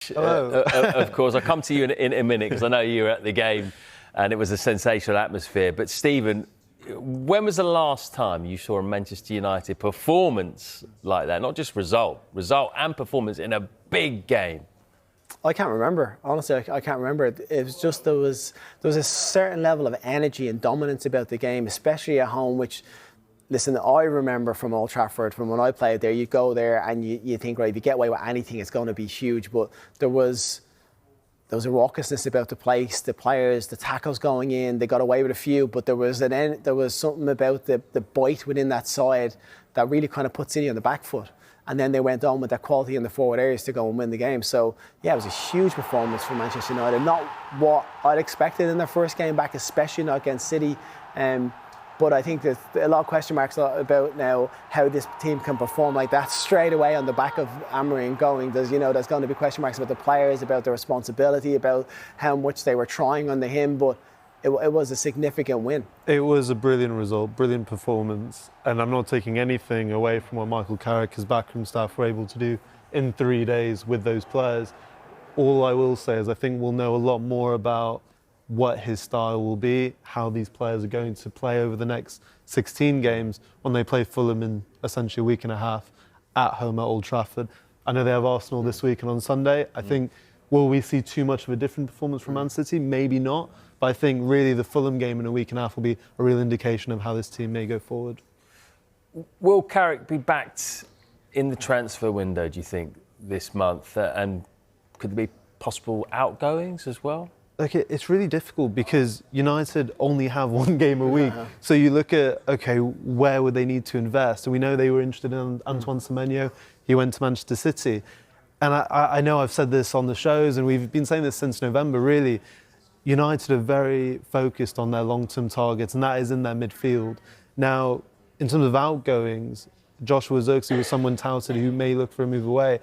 Rich, of course. I'll come to you in a minute because I know you were at the game and it was a sensational atmosphere. But Stephen, when was the last time you saw a Manchester United performance like that? Not just result and performance in a big game. I can't remember. Honestly, I can't remember. It was just there was a certain level of energy and dominance about the game, especially at home, which, listen, I remember from Old Trafford, from when I played there, you go there and you think, right, if you get away with anything, it's going to be huge. But there was a raucousness about the place, the players, the tackles going in. They got away with a few, but there was something about the bite within that side that really kind of put City on the back foot. And then they went on with that quality in the forward areas to go and win the game. So, yeah, it was a huge performance from Manchester United. Not what I'd expected in their first game back, especially not against City. But I think there's a lot of question marks about now how this team can perform like that straight away on the back of Amorim going. There's going to be question marks about the players, about their responsibility, about how much they were trying under him. But it was a significant win. It was a brilliant result, brilliant performance. And I'm not taking anything away from what Michael Carrick, his backroom staff, were able to do in 3 days with those players. All I will say is I think we'll know a lot more about what his style will be, how these players are going to play over the next 16 games when they play Fulham in essentially a week and a half at home at Old Trafford. I know they have Arsenal this week and on Sunday. I think, will we see too much of a different performance from Man City? Maybe not. But I think really the Fulham game in a week and a half will be a real indication of how this team may go forward. Will Carrick be backed in the transfer window, do you think, this month? And could there be possible outgoings as well? Like it's really difficult because United only have one game a week. So you look at, okay, where would they need to invest? And we know they were interested in Antoine Semenyo. He went to Manchester City. And I know I've said this on the shows and we've been saying this since November, really. United are very focused on their long-term targets and that is in their midfield. Now, in terms of outgoings, Joshua Zirkzee was someone touted who may look for a move away.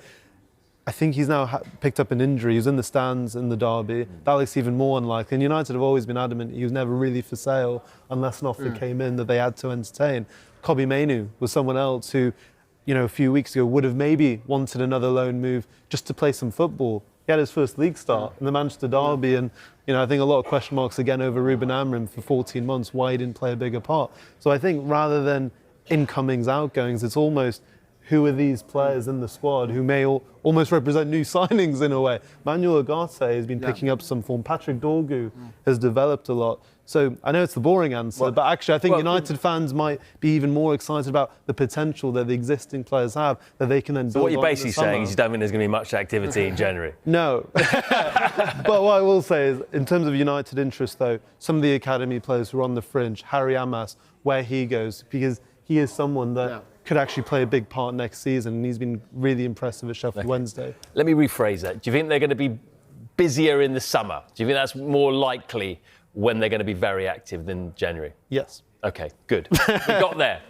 I think he's now picked up an injury. He was in the stands in the derby. That looks even more unlikely. And United have always been adamant he was never really for sale unless an offer came in that they had to entertain. Kobbie Mainoo was someone else who, a few weeks ago would have maybe wanted another loan move just to play some football. He had his first league start in the Manchester derby and, I think a lot of question marks again over Ruben Amorim for 14 months, why he didn't play a bigger part. So I think rather than incomings, outgoings, it's almost who are these players in the squad who may almost represent new signings in a way. Manuel Ugarte has been picking up some form. Patrick Dorgu has developed a lot. So I know it's the boring answer, but actually I think United fans might be even more excited about the potential that the existing players have that they can then build on. So what you're basically saying is you don't think there's going to be much activity in January? No. But what I will say is, in terms of United interest though, some of the academy players who are on the fringe, Harry Amas, where he goes, because he is someone that could actually play a big part next season, and he's been really impressive at Sheffield Wednesday. Let me rephrase that. Do you think they're going to be busier in the summer? Do you think that's more likely when they're going to be very active than January? Yes. OK, good. We got there.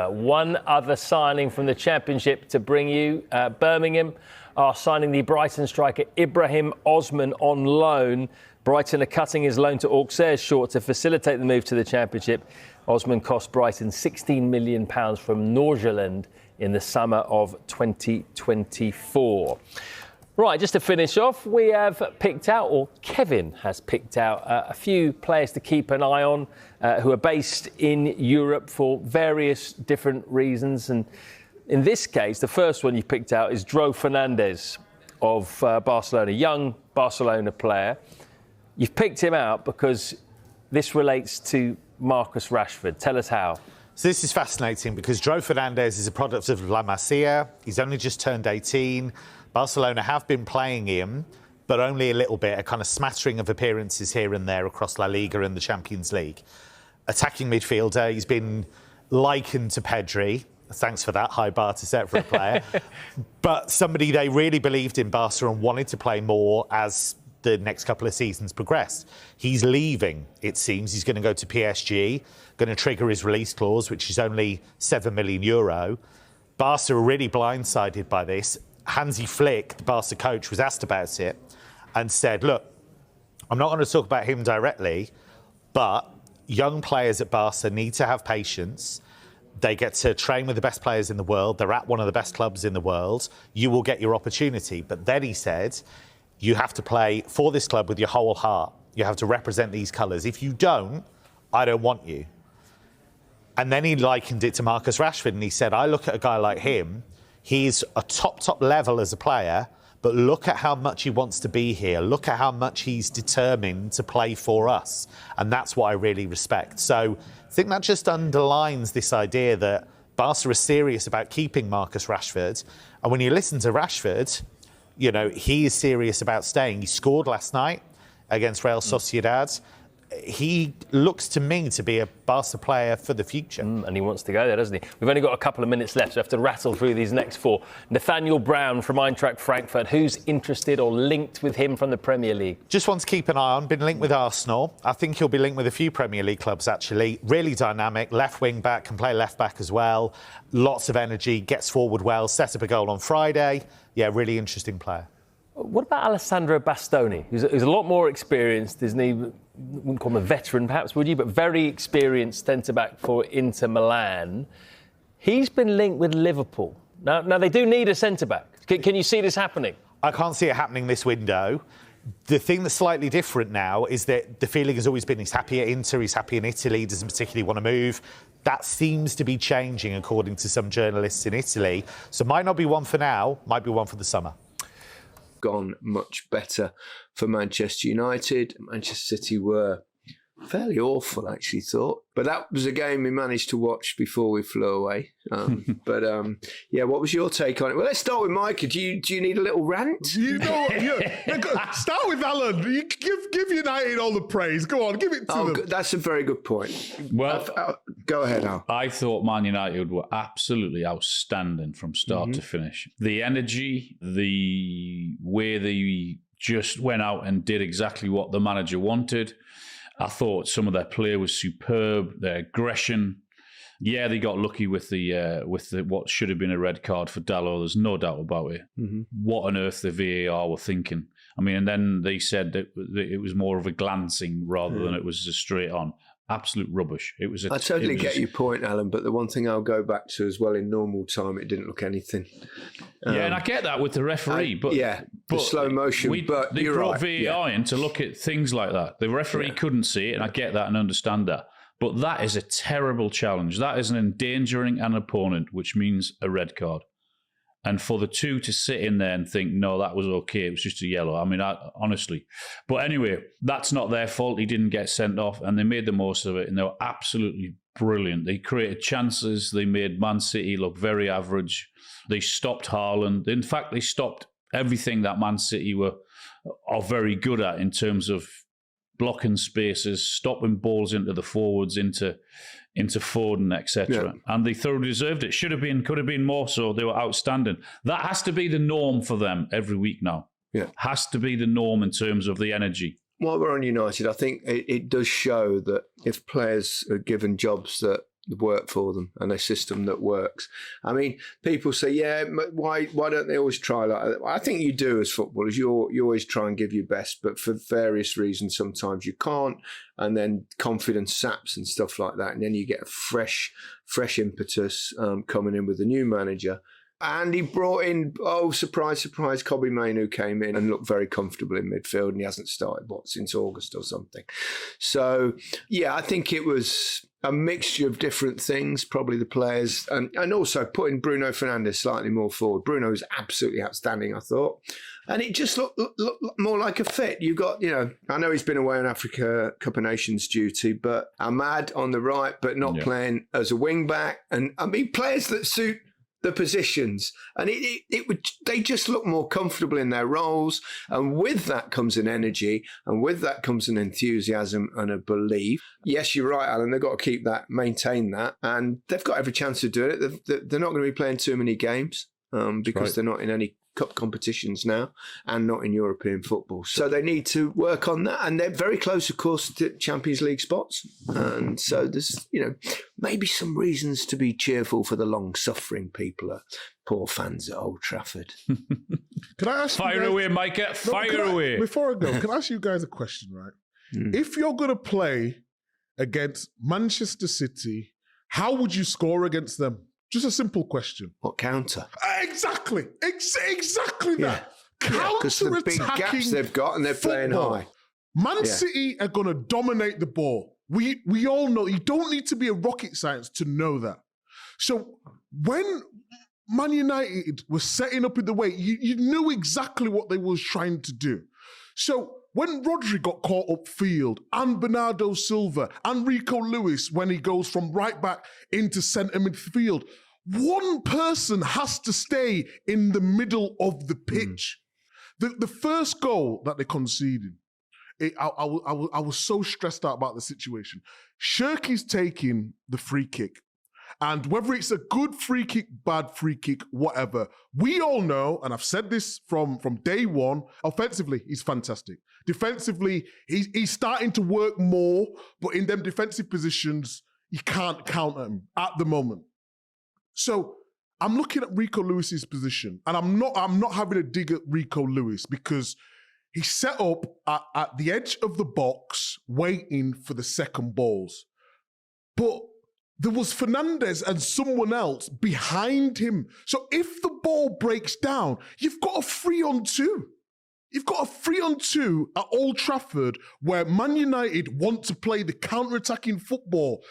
One other signing from the Championship to bring you. Birmingham are signing the Brighton striker Ibrahim Osman on loan. Brighton are cutting his loan to Auxerre short to facilitate the move to the Championship. Osman cost Brighton £16 million from Nordsjælland in the summer of 2024. Right, just to finish off, we have picked out, or Kevin has picked out, a few players to keep an eye on who are based in Europe for various different reasons. And in this case, the first one you picked out is Dro Fernandes of Barcelona, young Barcelona player. You've picked him out because this relates to Marcus Rashford. Tell us how. So this is fascinating because Dro Fernandes is a product of La Masia. He's only just turned 18. Barcelona have been playing him, but only a little bit, a kind of smattering of appearances here and there across La Liga and the Champions League. Attacking midfielder, he's been likened to Pedri. Thanks for that high bar to set for a player. But somebody they really believed in Barca and wanted to play more as the next couple of seasons progressed. He's leaving, it seems. He's going to go to PSG, going to trigger his release clause, which is only €7 million. Barca are really blindsided by this. Hansi Flick, the Barca coach, was asked about it and said, look, I'm not going to talk about him directly, but young players at Barca need to have patience. They get to train with the best players in the world. They're at one of the best clubs in the world. You will get your opportunity. But then he said, You have to play for this club with your whole heart. You have to represent these colours. If you don't, I don't want you. And then he likened it to Marcus Rashford, and he said, I look at a guy like him, he's a top level as a player, but look at how much he wants to be here. Look at how much he's determined to play for us. And that's what I really respect. So I think that just underlines this idea that Barca are serious about keeping Marcus Rashford. And when you listen to Rashford, you know, he is serious about staying. He scored last night against Real Sociedad. He looks to me to be a Barca player for the future. And he wants to go there, doesn't he? We've only got a couple of minutes left, so we have to rattle through these next four. Nathaniel Brown from Eintracht Frankfurt. Who's interested or linked with him from the Premier League? Just want to keep an eye on. Been linked with Arsenal. I think he'll be linked with a few Premier League clubs, actually. Really dynamic. Left wing back, can play left back as well. Lots of energy, gets forward well, set up a goal on Friday. Yeah, really interesting player. What about Alessandro Bastoni, who's a lot more experienced, isn't he? Wouldn't call him a veteran, perhaps, would you? But very experienced centre-back for Inter Milan. He's been linked with Liverpool. Now they do need a centre-back. Can you see this happening? I can't see it happening this window. The thing that's slightly different now is that the feeling has always been he's happy at Inter, he's happy in Italy, doesn't particularly want to move. That seems to be changing, according to some journalists in Italy. So might not be one for now, might be one for the summer. Gone much better for Manchester United. Manchester City were fairly awful, I actually thought. But that was a game we managed to watch before we flew away. Yeah, what was your take on it? Well, let's start with Micah. Do you need a little rant? You know, start with Alan. You give United all the praise. Go on, give it to them. That's a very good point. Well, go ahead, Al. I thought Man United were absolutely outstanding from start to finish. The energy, the way they just went out and did exactly what the manager wanted. I thought some of their play was superb. Their aggression. Yeah, they got lucky with the what should have been a red card for Dalot. There's no doubt about it. What on earth the VAR were thinking? I mean, and then they said that it was more of a glancing rather than it was a straight on. Absolute rubbish. It was. I totally get your point, Alan. But the one thing I'll go back to as well, in normal time, it didn't look anything. Yeah, and I get that with the referee, but the slow motion. But they brought VAR in to look at things like that. The referee couldn't see it, and I get that and understand that. But that is a terrible challenge. That is an endangering an opponent, which means a red card. And for the two to sit in there and think, no, that was okay, it was just a yellow. I mean, honestly. But anyway, that's not their fault. He didn't get sent off, and they made the most of it, and they were absolutely brilliant. They created chances. They made Man City look very average. They stopped Haaland. In fact, they stopped everything that Man City are very good at in terms of blocking spaces, stopping balls into the forwards, into Foden, etc. And they thoroughly deserved it. Could have been more so. They were outstanding. That has to be the norm for them every week now. Yeah. Has to be the norm in terms of the energy. While we're on United, I think it does show that if players are given jobs that work for them and a system that works. I mean, people say, yeah, why don't they always try like that? I think you do as footballers. You always try and give your best, but for various reasons, sometimes you can't. And then confidence saps and stuff like that. And then you get a fresh impetus coming in with the new manager. And he brought in, surprise, Kobbie Mainoo came in and looked very comfortable in midfield, and he hasn't started, since August or something. So, yeah, I think it was a mixture of different things, probably the players, and also putting Bruno Fernandes slightly more forward. Bruno was absolutely outstanding, I thought. And it just looked more like a fit. You got, I know he's been away on Africa Cup of Nations duty, but Ahmad on the right, but not playing as a wing back. And I mean, players that suit the positions, and they just look more comfortable in their roles, and with that comes an energy, and with that comes an enthusiasm and a belief. Yes, you're right, Alan, they've got to maintain that, and they've got every chance to do it. They're not going to be playing too many games because they're not in any cup competitions now, and not in European football. So they need to work on that, and they're very close, of course, to Champions League spots. And so there's, maybe some reasons to be cheerful for the long-suffering people, poor fans at Old Trafford. Can I ask Fire away, Micah. Fire away. Before I go, can I ask you guys a question, right? If you're going to play against Manchester City, how would you score against them? Just a simple question. What counter? Exactly. Exactly that. Because the big gaps they've got and they're playing high. Man City are going to dominate the ball. We all know. You don't need to be a rocket science to know that. So when Man United was setting up in the way, you knew exactly what they was trying to do. So when Rodri got caught upfield, and Bernardo Silva, and Rico Lewis, when he goes from right back into centre midfield, one person has to stay in the middle of the pitch. The first goal that they conceded, I was so stressed out about the situation. Shirky's taking the free kick. And whether it's a good free kick, bad free kick, whatever, we all know, and I've said this from day one, offensively, he's fantastic. Defensively, he's starting to work more, but in them defensive positions, you can't count him at the moment. So I'm looking at Rico Lewis's position, and I'm not having a dig at Rico Lewis because he's set up at the edge of the box, waiting for the second balls. But there was Fernandes and someone else behind him. So if the ball breaks down, you've got a 3-on-2. You've got a 3-on-2 at Old Trafford where Man United want to play the counter-attacking football.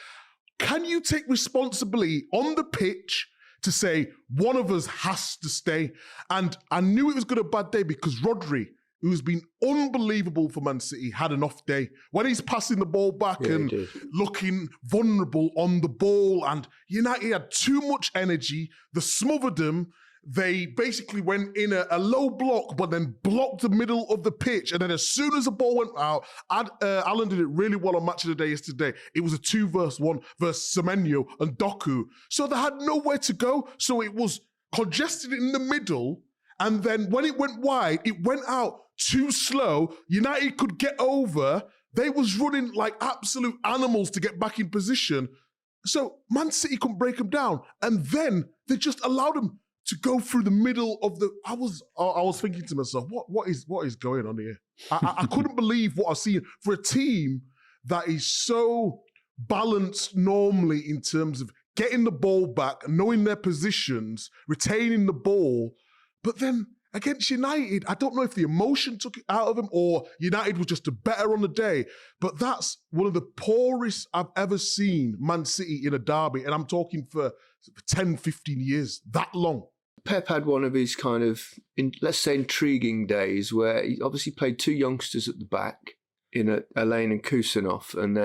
Can you take responsibility on the pitch to say one of us has to stay? And I knew it was going to be a bad day because Rodri, who's been unbelievable for Man City, had an off day. When he's passing the ball back and looking vulnerable on the ball, and United had too much energy, they smothered them. They basically went in a low block, but then blocked the middle of the pitch. And then as soon as the ball went out, Alan did it really well on Match of the Day yesterday. It was a 2-versus-1 versus Semenyo and Doku. So they had nowhere to go. So it was congested in the middle. And then when it went wide, it went out too slow. United could get over. They was running like absolute animals to get back in position. So Man City couldn't break them down. And then they just allowed them to go through the middle of the... I was thinking to myself, what is going on here? I couldn't believe what I've seen for a team that is so balanced normally in terms of getting the ball back, knowing their positions, retaining the ball. But then against United, I don't know if the emotion took it out of them or United was just better on the day, but that's one of the poorest I've ever seen Man City in a derby, and I'm talking for 10, 15 years, that long. Pep had one of his kind of, let's say, intriguing days where he obviously played two youngsters at the back in Elaine and Kusanov, and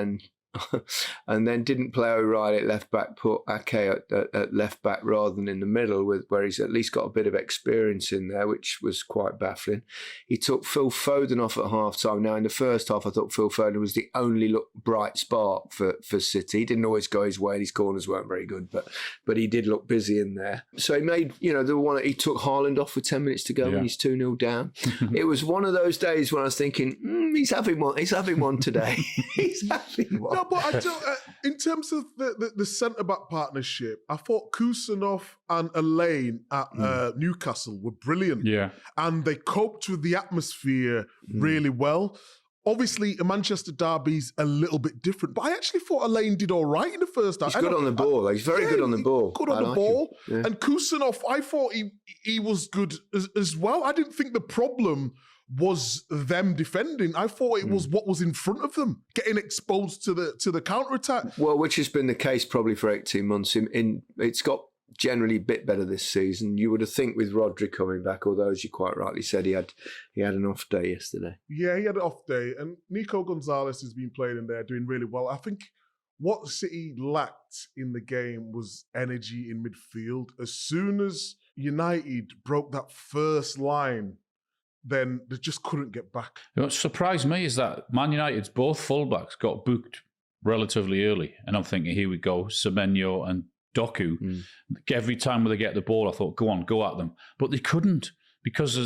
then didn't play O'Reilly at left back, put Ake at left back rather than in the middle, where he's at least got a bit of experience in there, which was quite baffling. He took Phil Foden off at half time. Now, in the first half, I thought Phil Foden was the only bright spark for City. He didn't always go his way, and his corners weren't very good, but he did look busy in there. So he made, the one he took Haaland off with 10 minutes to go when he's 2-0 down. It was one of those days when I was thinking, he's having one today. He's having one. No, but I don't, in terms of the centre-back partnership, I thought Kusanov and Elaine at Newcastle were brilliant. Yeah. And they coped with the atmosphere really well. Obviously, a Manchester derby's a little bit different, but I actually thought Elaine did all right in the first half. He's good on the ball. He's very good on the ball. Good on the ball. Yeah. And Kusanov, I thought he was good as well. I didn't think the problem was them defending. I thought it was what was in front of them, getting exposed to the counter-attack. Well, which has been the case probably for 18 months. It's got generally a bit better this season. You would have think with Rodri coming back, although as you quite rightly said, he had an off day yesterday. Yeah, he had an off day, and Nico Gonzalez has been playing in there, doing really well. I think what City lacked in the game was energy in midfield. As soon as United broke that first line, then they just couldn't get back. What surprised me is that Man United's both fullbacks got booked relatively early. And I'm thinking, here we go, Semenyo and Doku. Every time they get the ball, I thought, go on, go at them. But they couldn't because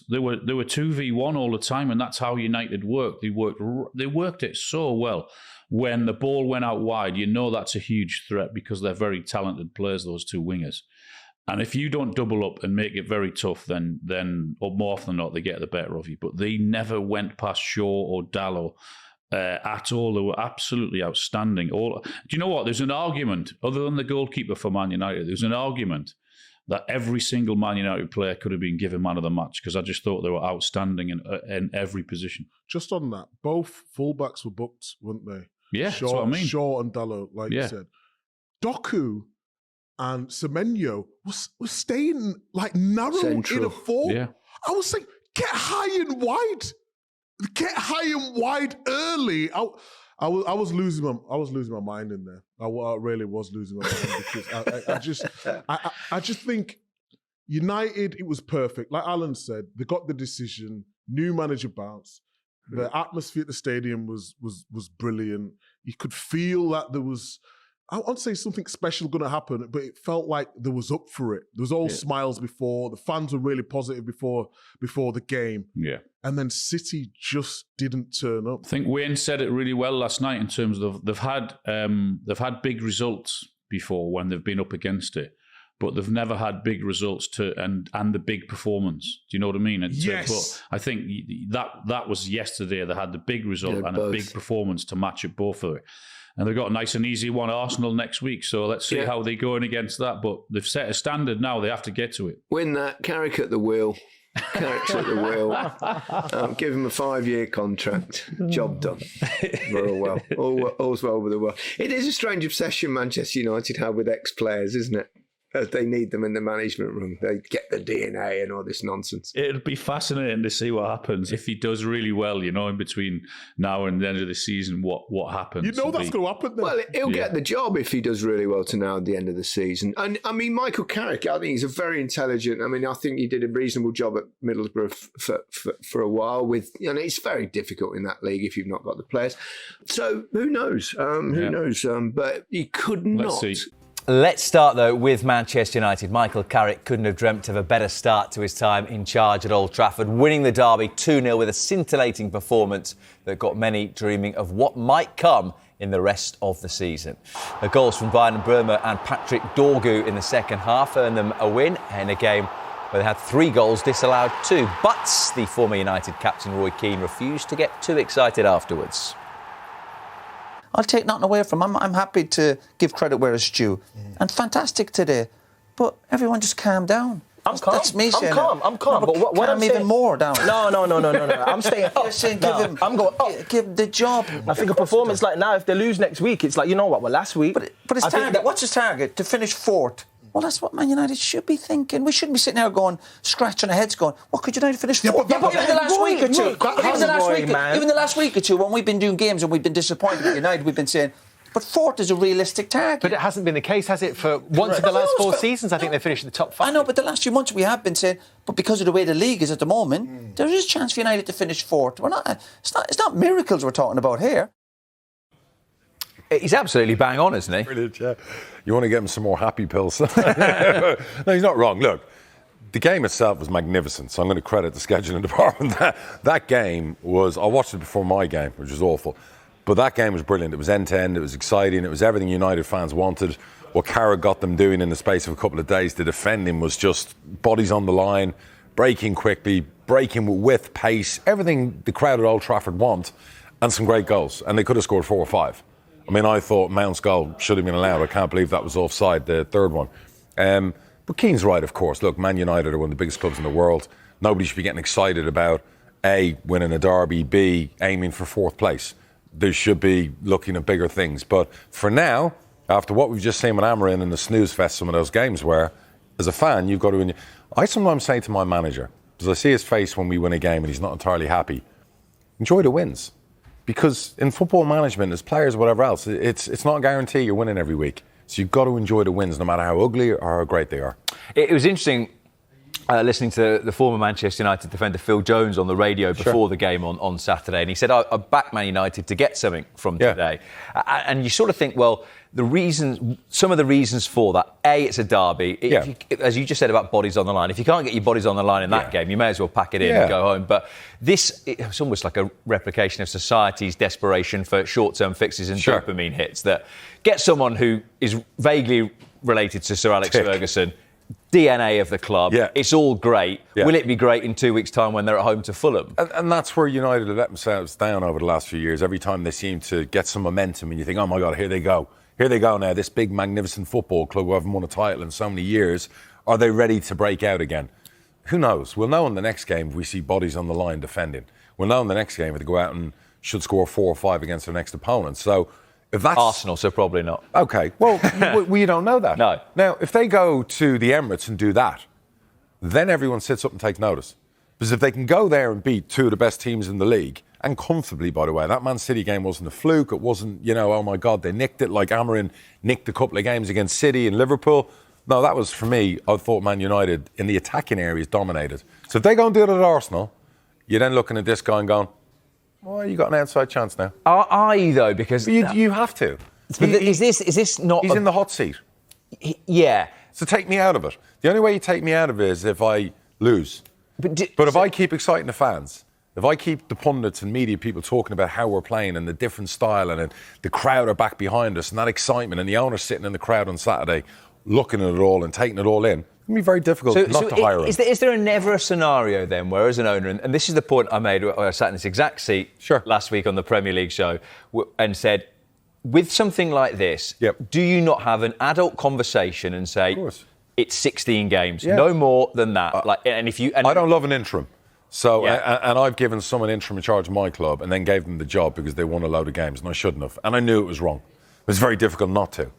they were 2v1 all the time, and that's how United worked. They worked it so well. When the ball went out wide, that's a huge threat because they're very talented players, those two wingers. And if you don't double up and make it very tough, then or more often than not, they get the better of you. But they never went past Shaw or Dalot at all. They were absolutely outstanding. Do you know what? There's an argument, other than the goalkeeper for Man United, there's an argument that every single Man United player could have been given man of the match, because I just thought they were outstanding in every position. Just on that, both fullbacks were booked, weren't they? Yeah, that's what I mean. Shaw and Dalot, like you said. Doku and Semenyo was staying like narrow Central. in a four. Yeah. I was saying, get high and wide. Get high and wide early. I was losing my mind in there. I really was losing my mind because I just think United, it was perfect. Like Alan said, they got the decision. New manager bounce. The atmosphere at the stadium was brilliant. You could feel that there was, I won't say something special going to happen, but it felt like there was up for it. There was all smiles before. The fans were really positive before the game. Yeah. And then City just didn't turn up. I think Wayne said it really well last night in terms of they've had big results before when they've been up against it, but they've never had big results and the big performance. Do you know what I mean? Yes. But I think that was yesterday. They had the big result and a big performance to match it both of it. And they've got a nice and easy one, Arsenal, next week. So let's see how they go in against that. But they've set a standard now. They have to get to it. Win that. Carrick at the wheel. Carrick's at the wheel. Give him a 5-year contract. Job done. Very well. All's well with the world. It is a strange obsession Manchester United have with ex-players, isn't it? They need them in the management room. They get the DNA and all this nonsense. It'll be fascinating to see what happens if he does really well, in between now and the end of the season, what happens. That's going to happen then. Well, he'll get the job if he does really well to now at the end of the season. And, I mean, Michael Carrick, I think he's a very intelligent... I think he did a reasonable job at Middlesbrough for a while with... it's very difficult in that league if you've not got the players. So, who knows? Who knows? But he could not... See. Let's start, though, with Manchester United. Michael Carrick couldn't have dreamt of a better start to his time in charge at Old Trafford, winning the derby 2-0 with a scintillating performance that got many dreaming of what might come in the rest of the season. The goals from Brian Bruma and Patrick Dorgu in the second half earned them a win in a game where they had 3 goals disallowed 2. But the former United captain Roy Keane refused to get too excited afterwards. I'll take nothing away from him. I'm happy to give credit where it's due. And fantastic today. But everyone just calm down. I'm calm. That's me saying I'm calm. No, but what I'm even more down. No. I'm saying... You're saying give him the job. I think a performance like now, if they lose next week, it's like, you know what, well, last week... But his target, what's his target? To finish 4th. Well, that's what Man United should be thinking. We shouldn't be sitting there going, scratching our heads going, what could United finish 4th? Yeah, but even the last week or two, when we've been doing games and we've been disappointed at United, we've been saying, but 4th is a realistic target. But it hasn't been the case, has it? For once in the last 4 seasons, I think they finished in the top 5. I know, but the last few months we have been saying, but because of the way the league is at the moment, there is a chance for United to finish 4th. It's not miracles we're talking about here. He's absolutely bang on, isn't he? Brilliant, yeah. You want to get him some more happy pills? No, he's not wrong. Look, the game itself was magnificent, so I'm going to credit the scheduling department. That game was... I watched it before my game, which was awful. But that game was brilliant. It was end-to-end, it was exciting, it was everything United fans wanted. What Carrick got them doing in the space of a couple of days to defend him was just bodies on the line, breaking quickly, breaking with pace, everything the crowd at Old Trafford want, and some great goals. And they could have scored 4 or 5. I mean, I thought Mount's goal should have been allowed. I can't believe that was offside, the third one. But Keane's right, of course. Look, Man United are one of the biggest clubs in the world. Nobody should be getting excited about, A, winning a derby, B, aiming for 4th place. They should be looking at bigger things. But for now, after what we've just seen with Amarin and the snooze fest some of those games were, as a fan, you've got to... I sometimes say to my manager, because I see his face when we win a game and he's not entirely happy, enjoy the wins. Because in football management, as players, whatever else, it's not a guarantee you're winning every week. So you've got to enjoy the wins, no matter how ugly or how great they are. It was interesting listening to the former Manchester United defender Phil Jones on the radio before the game on Saturday, and he said, I back Man United to get something from today. And you sort of think, well, some of the reasons for that, A, it's a derby. As you just said about bodies on the line, if you can't get your bodies on the line in that game, you may as well pack it in and go home. But it's almost like a replication of society's desperation for short-term fixes and dopamine hits that get someone who is vaguely related to Sir Alex Ferguson, DNA of the club. It's all great. Will it be great in 2 weeks' time when they're at home to Fulham? And that's where United have let themselves down over the last few years. Every time they seem to get some momentum and you think, oh my God, here they go. Here they go now, this big, magnificent football club who haven't won a title in so many years Are they ready to break out again? Who knows? We'll know in the next game if we see bodies on the line defending. We'll know in the next game if they go out and should score 4 or 5 against their next opponent. So if that's... Arsenal, so probably not. OK, well, we don't know that. No. Now, if they go to the Emirates and do that, then everyone sits up and takes notice. Because if they can go there and beat 2 of the best teams in the league, and comfortably, by the way, that Man City game wasn't a fluke. It wasn't, oh my God, they nicked it like Amorim nicked a couple of games against City and Liverpool. No, that was, for me, I thought Man United in the attacking areas dominated. So if they go and do it at Arsenal, you're then looking at this guy and going, well, you got an outside chance now. Are you, though? Because... You have to. But is this not... He's in the hot seat. Yeah. So take me out of it. The only way you take me out of it is if I lose. But if I keep exciting the fans, if I keep the pundits and media people talking about how we're playing and the different style and the crowd are back behind us and that excitement and the owner sitting in the crowd on Saturday looking at it all and taking it all in, it's going to be very difficult not to hire him. Is there never a scenario then where, as an owner, and this is the point I made where I sat in this exact seat last week on the Premier League show and said, with something like this, do you not have an adult conversation and say, it's 16 games, no more than that? I don't love an interim. So, and I've given someone interim in charge of my club and then gave them the job because they won a load of games, and I shouldn't have. And I knew it was wrong. It was very difficult not to.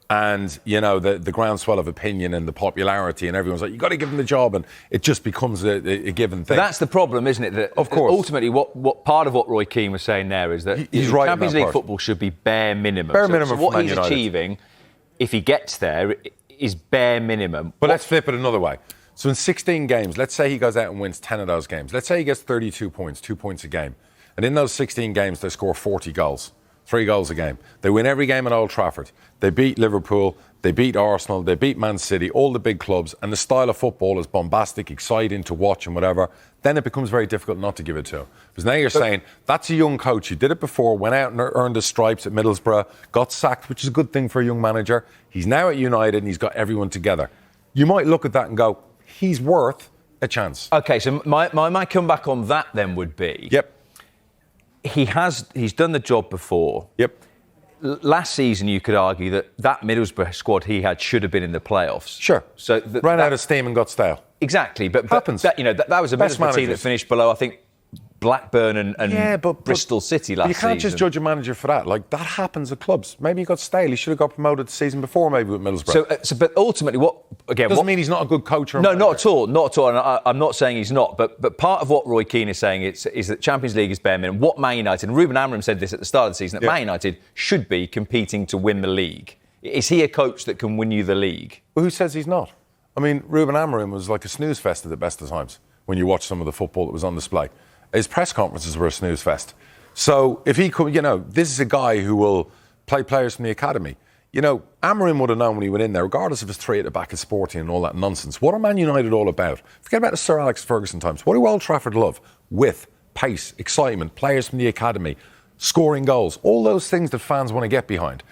And, the groundswell of opinion and the popularity and everyone's like, you've got to give him the job, and it just becomes a given thing. That's the problem, isn't it? That of course. Ultimately, what part of what Roy Keane was saying there is that he's right Champions League football should be bare minimum. Bare minimum so what for Man he's United. achieving, if he gets there, is bare minimum. But let's flip it another way. So in 16 games, let's say he goes out and wins 10 of those games. Let's say he gets 32 points, 2 points a game. And in those 16 games, they score 40 goals, 3 goals a game. They win every game at Old Trafford. They beat Liverpool, they beat Arsenal, they beat Man City, all the big clubs. And the style of football is bombastic, exciting to watch and whatever. Then it becomes very difficult not to give it to him. Because now you're saying, that's a young coach. He did it before, went out and earned his stripes at Middlesbrough, got sacked, which is a good thing for a young manager. He's now at United and he's got everyone together. You might look at that and go, he's worth a chance. OK, so my comeback on that then would be... He's done the job before. Last season, you could argue that Middlesbrough squad he had should have been in the playoffs. Sure. So ran out of steam and got stale. Exactly, but happens. That was a Middlesbrough team that finished below, I think, Blackburn and Bristol City last season. You can't just judge a manager for that. Like, that happens at clubs. Maybe he got stale. He should have got promoted the season before, maybe, with Middlesbrough. But ultimately, doesn't mean he's not a good coach or No, not at all. Not at all. And I'm not saying he's not. But part of what Roy Keane is saying is that Champions League is bare minimum. What Man United, and Ruben Amorim said this at the start of the season, that Man United should be competing to win the league. Is he a coach that can win you the league? Well, who says he's not? I mean, Ruben Amorim was like a snooze fest at the best of times when you watch some of the football that was on display. His press conferences were a snooze fest. So if he could, this is a guy who will play players from the academy. Amorim would have known when he went in there, regardless of his 3 at the back of Sporting and all that nonsense. What are Man United all about? Forget about the Sir Alex Ferguson times. What do Old Trafford love? Width, pace, excitement, players from the academy, scoring goals, all those things that fans want to get behind.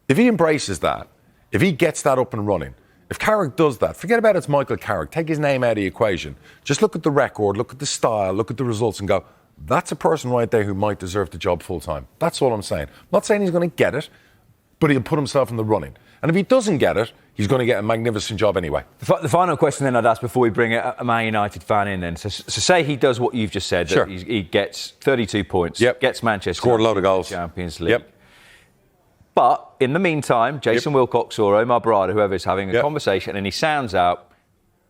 If he embraces that, if he gets that up and running, if Carrick does that, forget about it's Michael Carrick, take his name out of the equation. Just look at the record, look at the style, look at the results and go, that's a person right there who might deserve the job full time. That's all I'm saying. I'm not saying he's going to get it, but he'll put himself in the running. And if he doesn't get it, he's going to get a magnificent job anyway. The final question then I'd ask before we bring a Man United fan in then. So say he does what you've just said, that he gets 32 points, gets Manchester Scored a load of goals. Champions League. But in the meantime, Jason Wilcox or Omar Barada, whoever is having a conversation, and he sounds out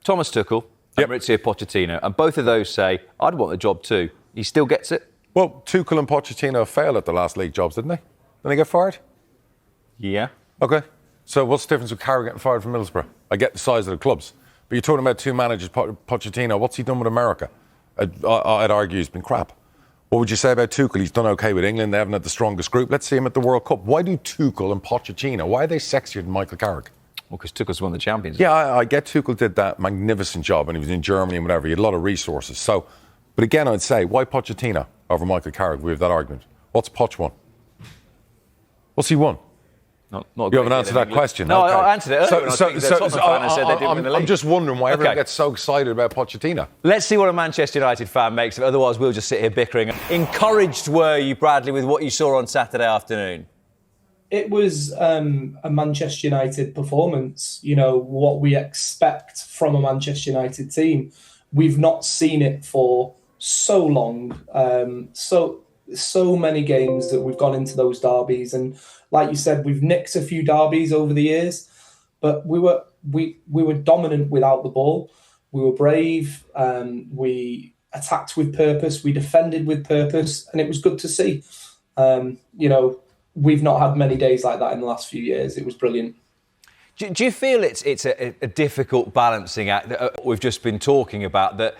Thomas Tuchel and Maurizio Pochettino, and both of those say, I'd want the job too. He still gets it? Well, Tuchel and Pochettino failed at the last league jobs, didn't they? Didn't they get fired? Yeah. OK. So what's the difference with Carrick getting fired from Middlesbrough? I get the size of the clubs. But you're talking about 2 managers, Pochettino. What's he done with America? I'd argue he's been crap. What would you say about Tuchel? He's done OK with England. They haven't had the strongest group. Let's see him at the World Cup. Why do Tuchel and Pochettino, why are they sexier than Michael Carrick? Well, because Tuchel's won the Champions League. Yeah, I get Tuchel did that magnificent job and he was in Germany and whatever. He had a lot of resources. So, but again, I'd say, why Pochettino over Michael Carrick? We have that argument. What's Poch won? What's he won? You haven't answered that question. No, okay. I answered it earlier. I'm just wondering why everyone gets so excited about Pochettino. Let's see what a Manchester United fan makes of it. Otherwise, we'll just sit here bickering. Encouraged were you, Bradley, with what you saw on Saturday afternoon? it was a Manchester United performance. You know, what we expect from a Manchester United team. We've not seen it for so long. So many games that we've gone into those derbies, and like you said, we've nicked a few derbies over the years, but we were dominant without the ball. We were brave. We attacked with purpose. We defended with purpose, and it was good to see. You know, we've not had many days like that in the last few years. It was brilliant. Do you feel it's a difficult balancing act that we've just been talking about, that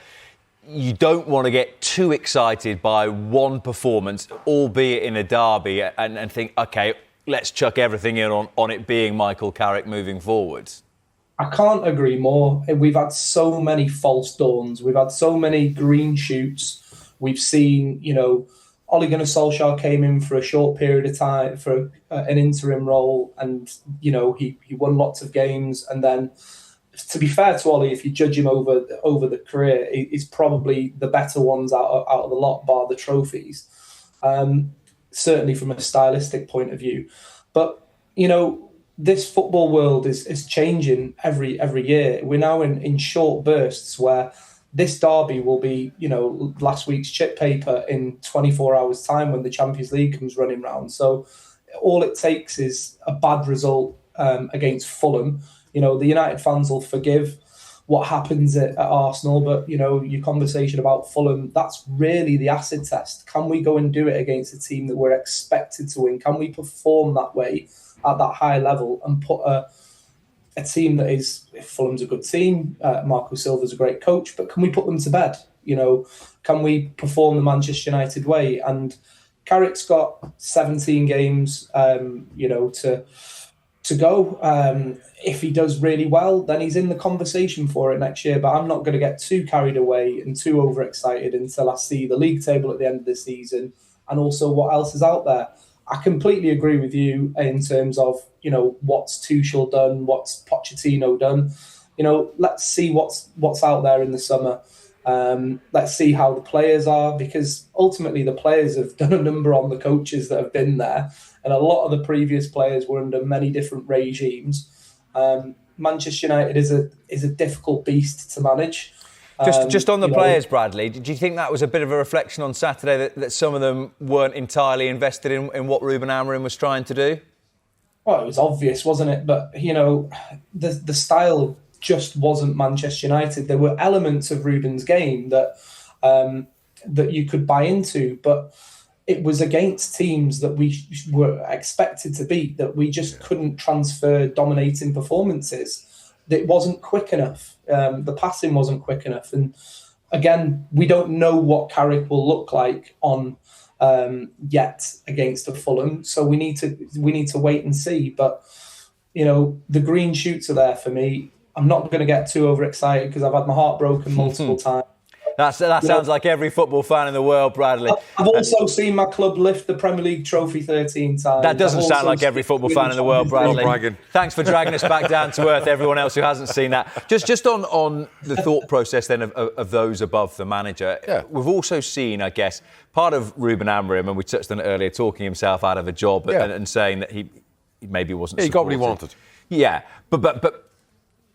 you don't want to get too excited by one performance, albeit in a derby, and think, OK, let's chuck everything in on it being Michael Carrick moving forwards? I can't agree more. We've had so many false dawns. We've had so many green shoots. We've seen, you know, Ole Gunnar Solskjaer came in for a short period of time for an interim role, and you know he won lots of games. And then, to be fair to Ole, if you judge him over the career, he's probably the better ones out of the lot, bar the trophies. Certainly from a stylistic point of view, but you know this football world is changing every year. We're now in short bursts where this derby will be, you know, last week's chip paper in 24 hours' time when the Champions League comes running round. So all it takes is a bad result against Fulham. You know, the United fans will forgive what happens at Arsenal, but, you know, your conversation about Fulham, that's really the acid test. Can we go and do it against a team that we're expected to win? Can we perform that way at that high level and put a team that is, if Fulham's a good team, Marco Silva's a great coach, but can we put them to bed? You know, can we perform the Manchester United way? And Carrick's got 17 games, you know, to go. If he does really well, then he's in the conversation for it next year. But I'm not going to get too carried away and too overexcited until I see the league table at the end of the season and also what else is out there. I completely agree with you in terms of, you know, what's Tuchel done, what's Pochettino done. You know, let's see what's out there in the summer. Let's see how the players are, because ultimately the players have done a number on the coaches that have been there, and a lot of the previous players were under many different regimes. Manchester United is a difficult beast to manage. Just on the players, Bradley, did you think that was a bit of a reflection on Saturday that some of them weren't entirely invested in what Ruben Amorim was trying to do? Well, it was obvious, wasn't it? But, you know, the style just wasn't Manchester United. There were elements of Ruben's game that you could buy into, but it was against teams that we were expected to beat, that we just couldn't transfer dominating performances. It wasn't quick enough. The passing wasn't quick enough. And again, we don't know what Carrick will look like on yet against a Fulham. So we need to wait and see. But, you know, the green shoots are there for me. I'm not going to get too overexcited because I've had my heart broken multiple times. That sounds like every football fan in the world, Bradley. I've also seen my club lift the Premier League trophy 13 times. That doesn't sound like every football fan in the world, Bradley. Thanks for dragging us back down to earth, everyone else who hasn't seen that. Just on the thought process then of those above the manager, we've also seen, I guess, part of Ruben Amorim, and we touched on it earlier, talking himself out of a job and saying that he maybe wasn't supported. He got what he wanted. Yeah, but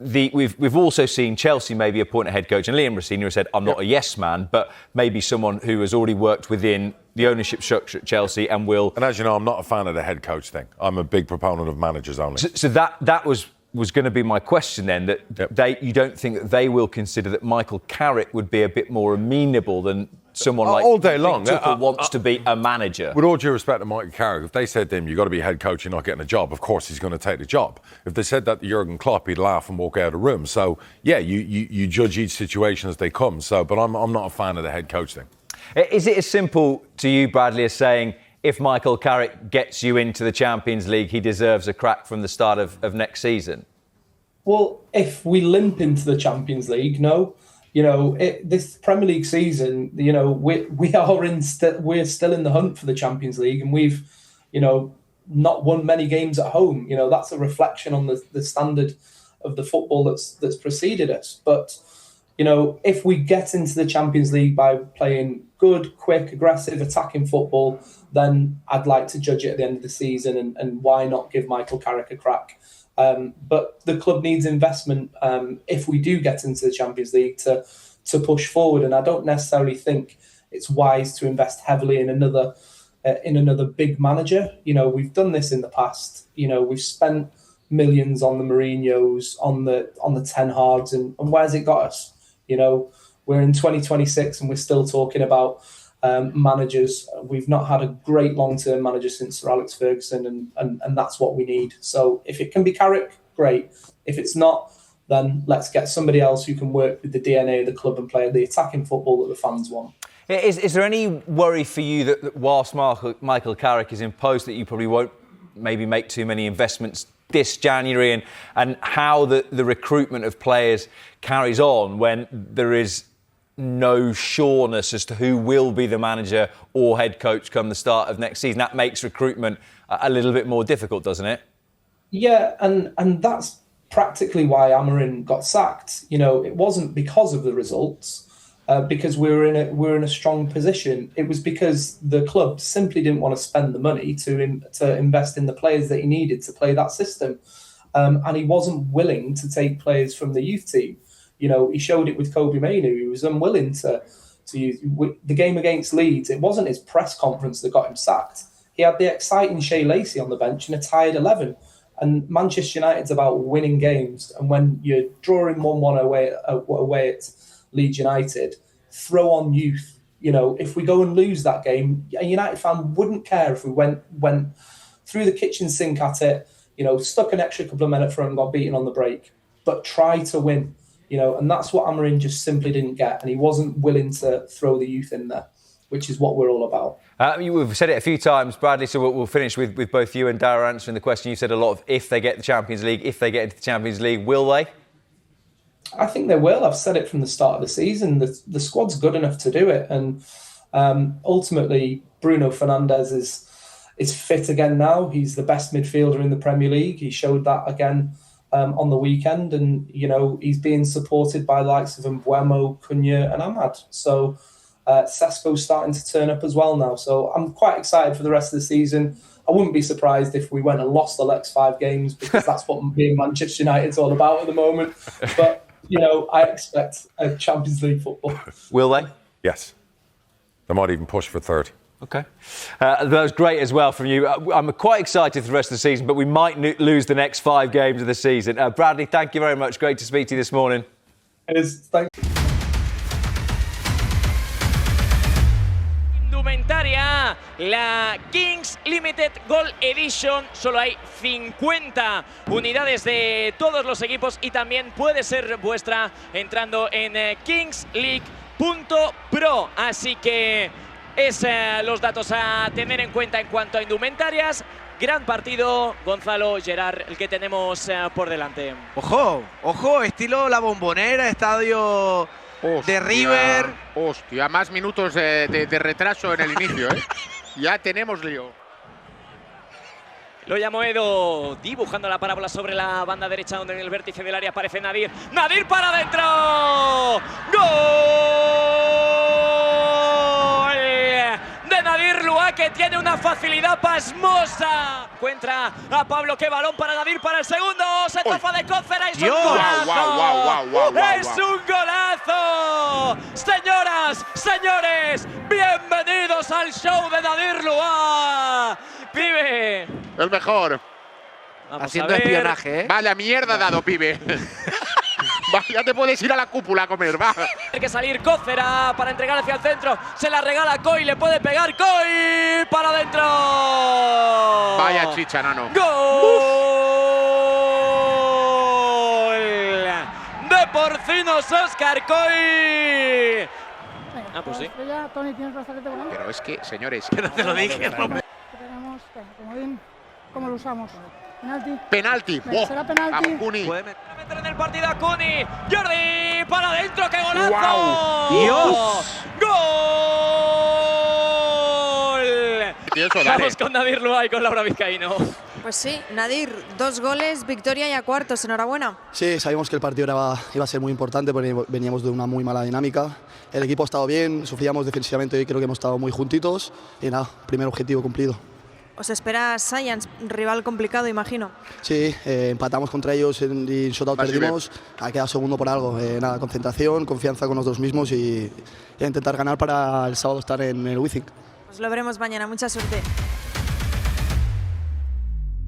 we've also seen Chelsea maybe appoint a head coach, and Liam Rossini has said, I'm not a yes man, but maybe someone who has already worked within the ownership structure at Chelsea and will... And as you know, I'm not a fan of the head coach thing. I'm a big proponent of managers only. So that was going to be my question then, that you don't think that they will consider that Michael Carrick would be a bit more amenable than someone like all day long Tuchel wants to be a manager? With all due respect to Michael Carrick, if they said to him, you've got to be head coach, you're not getting a job, of course he's going to take the job. If they said that to Jurgen Klopp, he'd laugh and walk out of the room. So, yeah, you judge each situation as they come. So, but I'm not a fan of the head coach thing. Is it as simple to you, Bradley, as saying if Michael Carrick gets you into the Champions League, he deserves a crack from the start of next season? Well, if we limp into the Champions League, no. You know, this Premier League season, you know, we're still in the hunt for the Champions League, and we've, you know, not won many games at home. You know, that's a reflection on the standard of the football that's preceded us. But You know, if we get into the Champions League by playing good, quick, aggressive, attacking football, then I'd like to judge it at the end of the season, and why not give Michael Carrick a crack? But the club needs investment if we do get into the Champions League to push forward, and I don't necessarily think it's wise to invest heavily in another big manager. You know, we've done this in the past. You know, we've spent millions on the Mourinhos, on the Ten Hags, and where's it got us? You know, we're in 2026 and we're still talking about managers. We've not had a great long-term manager since Sir Alex Ferguson, and that's what we need. So if it can be Carrick, great. If it's not, then let's get somebody else who can work with the DNA of the club and play the attacking football that the fans want. Is there any worry for you that whilst Michael Carrick is in post, that you probably won't maybe make too many investments this January, and how the recruitment of players carries on when there is no sureness as to who will be the manager or head coach come the start of next season? That makes recruitment a little bit more difficult, doesn't it? Yeah, and that's practically why Amorim got sacked. You know, it wasn't because of the results, because we're in a strong position. It was because the club simply didn't want to spend the money to invest in the players that he needed to play that system, and he wasn't willing to take players from the youth team. You know, he showed it with Kobe Mainoo. He was unwilling to use the game against Leeds. It wasn't his press conference that got him sacked. He had the exciting Shea Lacey on the bench and a tired 11. And Manchester United's about winning games. And when you're drawing 1-1 away at Leeds United, throw on youth. You know, if we go and lose that game, a United fan wouldn't care if we went through the kitchen sink at it, you know, stuck an extra couple of minutes for it and got beaten on the break. But try to win, you know, and that's what Amorim just simply didn't get. And he wasn't willing to throw the youth in there, which is what we're all about. We've said it a few times, Bradley, so we'll finish with both you and Dara answering the question. You said a lot of if they get the Champions League, if they get into the Champions League, will they? I think they will. I've said it from the start of the season. The squad's good enough to do it. And ultimately, Bruno Fernandes is fit again now. He's the best midfielder in the Premier League. He showed that again on the weekend. And, you know, he's being supported by the likes of Mbeumo, Cunha and Ahmad. So Sesko's starting to turn up as well now. So I'm quite excited for the rest of the season. I wouldn't be surprised if we went and lost the next 5 games, because that's what being Manchester United's all about at the moment. But, you know, I expect a Champions League football. Will they? Yes. They might even push for third. OK. That was great as well from you. I'm quite excited for the rest of the season, but we might lose the next 5 games of the season. Bradley, thank you very much. Great to speak to you this morning. Thank you. Indumentaria, la Kings Limited Gold Edition. Solo hay 50 unidades de todos los equipos y también puede ser vuestra entrando en kingsleague.pro. Así que es los datos a tener en cuenta en cuanto a indumentarias. Gran partido, Gonzalo, Gerard, el que tenemos por delante. Ojo, ojo, estilo La Bombonera, estadio de River. Hostia, más minutos de retraso en el inicio, ¿eh? Ya tenemos lío. Lo llamó Edo, dibujando la parábola sobre la banda derecha, donde en el vértice del área aparece Nadir. ¡Nadir para adentro! ¡Gol! De Nadir Lua, que tiene una facilidad pasmosa. Encuentra a Pablo, qué balón para Nadir para el segundo. Se tafa de Cócera, es un golazo. ¡Es un golazo! Señoras, señores, bienvenidos al show de Nadir Lua. Pibe. El mejor. Vamos haciendo espionaje, ¿eh? Vaya mierda dado, pibe. Va, ya te puedes ir a la cúpula a comer, va. Tiene que salir Cócera para entregar hacia el centro. Se la regala Coy, le puede pegar Coy para adentro. Vaya chicha, nano. ¡Gol! De Porcinos Óscar Coy. Pues sí. Pero es que, señores, que no te lo dije. Tenemos comodín. ¿Cómo lo usamos? Penalti. Penalti. ¿Será penalti? Vamos, Cuni. Puede meter en el partido a Cuni. Jordi para adentro, qué golazo. Wow. Dios. Gol. Eso, Vamos con Nadir Lua y con Laura Vizcaíno. Pues sí, Nadir, 2 goles, victoria y a cuartos, enhorabuena. Sí, sabíamos que el partido iba a ser muy importante porque veníamos de una muy mala dinámica. El equipo ha estado bien, sufríamos defensivamente y creo que hemos estado muy juntitos y nada, primer objetivo cumplido. Os espera Science, rival complicado, imagino. Sí, empatamos contra ellos y shootout perdimos, ha quedado segundo por algo. Nada, concentración, confianza con nosotros mismos y intentar ganar para el sábado estar en el Wizzing. Pues lo veremos mañana, mucha suerte.